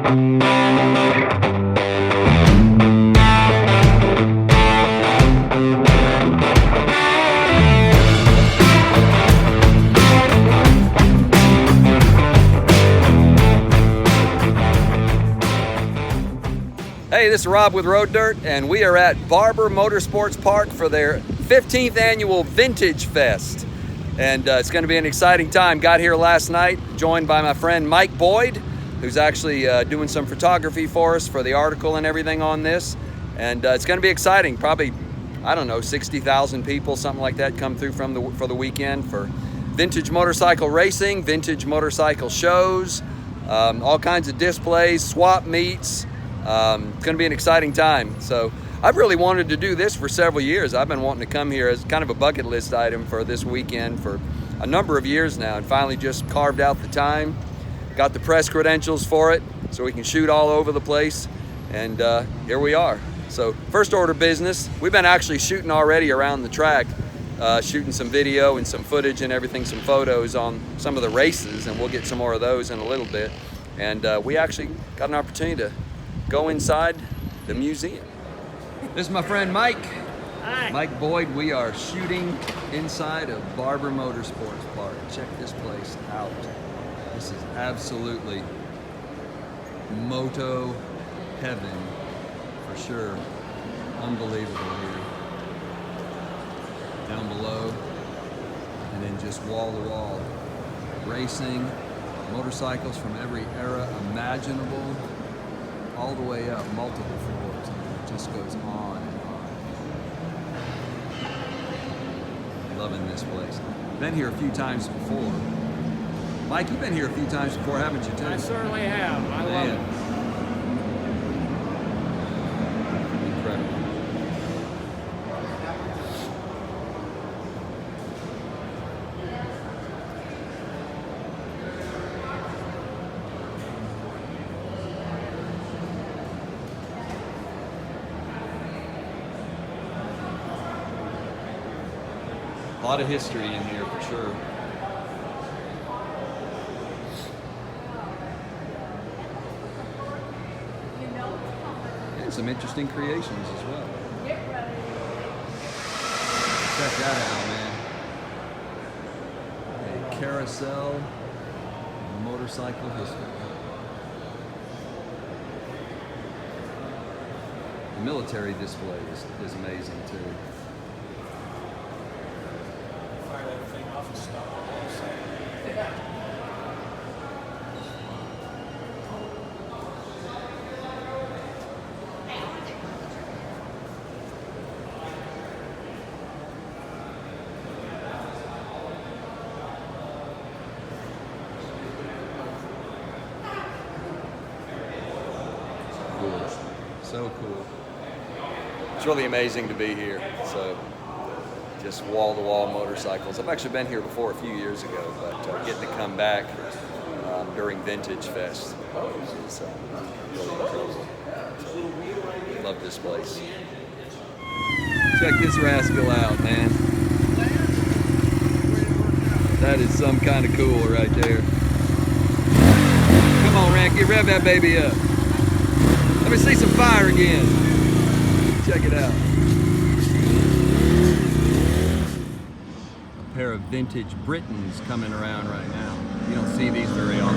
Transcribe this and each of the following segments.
Hey, this is Rob with Road Dirt, and we are at Barber Motorsports Park for their 15th annual Vintage Fest. And it's going to be an exciting time. Got here last night, joined by my friend Mike Boyd, who's actually doing some photography for us for the article and everything on this. And it's going to be exciting. Probably, I don't know, 60,000 people, something like that, come through for the weekend for vintage motorcycle racing, vintage motorcycle shows, all kinds of displays, swap meets. It's going to be an exciting time. So I've really wanted to do this for several years. I've been wanting to come here as kind of a bucket list item for this weekend for a number of years now, and finally just carved out the time, got the press credentials for it so we can shoot all over the place, and here we are. So first order business, we've been actually shooting already around the track, shooting some video and some footage and everything, some photos on some of the races, and we'll get some more of those in a little bit. And we actually got an opportunity to go inside the museum. This is my friend Mike. Hi. Mike Boyd. We are shooting inside of Barber Motorsports Park. Check this place out. This is absolutely moto heaven for sure. Unbelievable here. Down below, and then just wall to wall. Racing, motorcycles from every era imaginable, all the way up, multiple floors. It just goes on and on. Loving this place. Been here a few times before. Mike, you've been here a few times before, haven't you, too? I certainly have. I love it. Incredible. A lot of history in here for sure. And some interesting creations as well. Check that out, man. A carousel motorcycle history. The military display is amazing too. Cool. So cool. It's really amazing to be here. So just wall-to-wall motorcycles. I've actually been here before a few years ago, but getting to come back during Vintage Fest is really incredible. So, love this place. Check this rascal out, man. That is some kind of cool right there. Come on, Ranky, rev that baby up. Let me see some fire again. Check it out. A pair of vintage Britons coming around right now. You don't see these very often.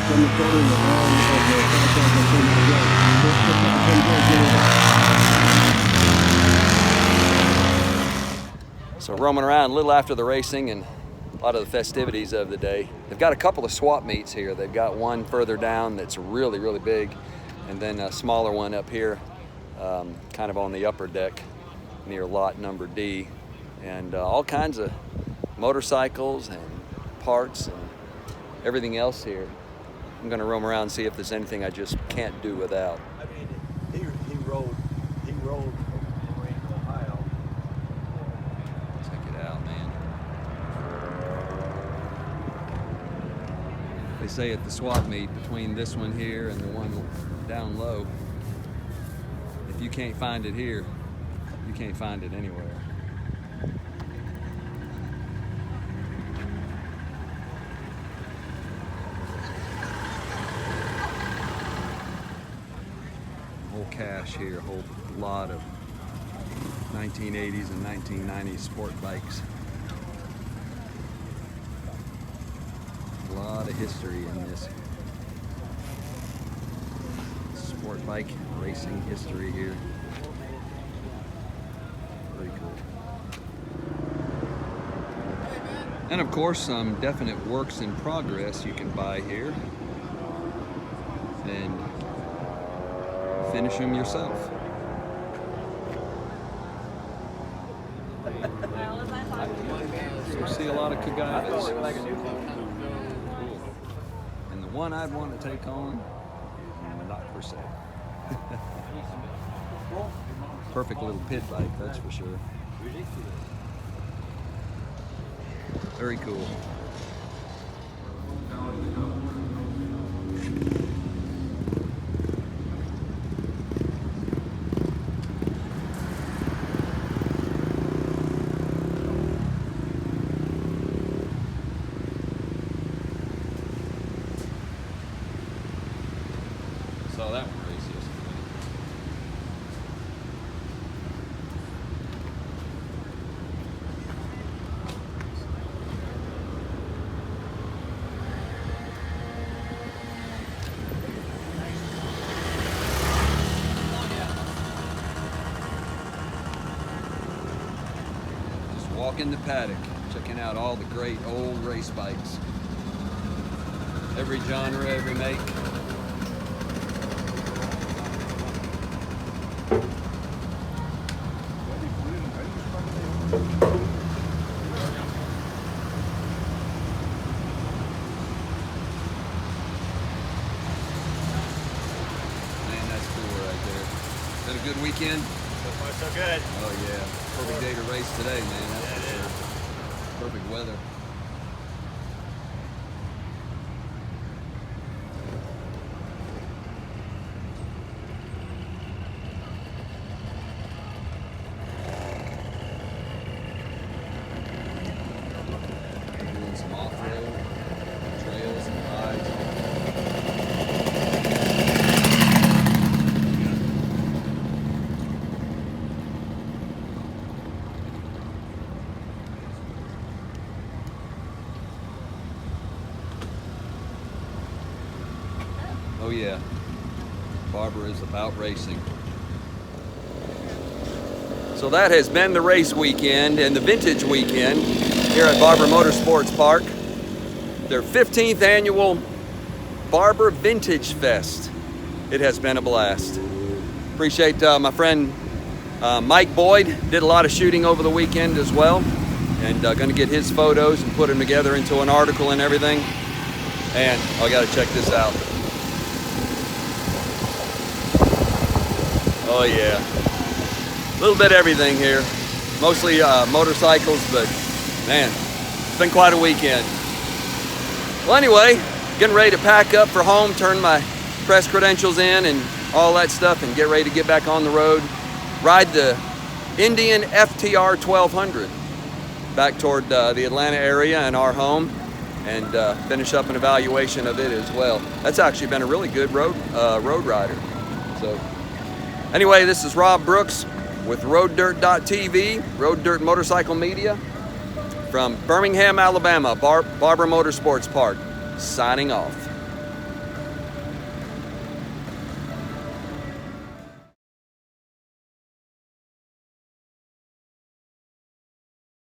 So roaming around a little after the racing and a lot of the festivities of the day. They've got a couple of swap meets here. They've got one further down that's really, really big, and then a smaller one up here, kind of on the upper deck near lot number D. And all kinds of motorcycles and parts and everything else here. I'm gonna roam around and see if there's anything I just can't do without. I mean, he rode from Marine, Ohio. Check it out, man. They say at the swap meet between this one here and the one down low, if you can't find it here, you can't find it anywhere. Whole cache here, a whole lot of 1980s and 1990s sport bikes. A lot of history in this sport bike racing history here. Very cool. And of course, some definite works in progress you can buy here and finish them yourself. So we see a lot of Kagaidas. And the one I'd want to take on, not per se. Perfect little pit bike, that's for sure. Very cool. Saw that one race yesterday. Just walking the paddock, checking out all the great old race bikes. Every genre, every make. Been a good weekend? So far, so good. Oh yeah, perfect day to race today, man. That's for sure. Perfect weather. Doing some off-road trails and rides. Oh yeah, Barber is about racing. So that has been the race weekend and the vintage weekend here at Barber Motorsports Park. Their 15th annual Barber Vintage Fest. It has been a blast. Appreciate my friend Mike Boyd, did a lot of shooting over the weekend as well, and gonna get his photos and put them together into an article and everything. And I gotta check this out. Oh yeah, a little bit of everything here. Mostly motorcycles, but man, it's been quite a weekend. Well anyway, getting ready to pack up for home, turn my press credentials in and all that stuff and get ready to get back on the road. Ride the Indian FTR 1200 back toward the Atlanta area and our home, and finish up an evaluation of it as well. That's actually been a really good road rider. So anyway, this is Rob Brooks with RoadDirt.tv, Road Dirt Motorcycle Media, from Birmingham, Alabama, Barber Motorsports Park, signing off.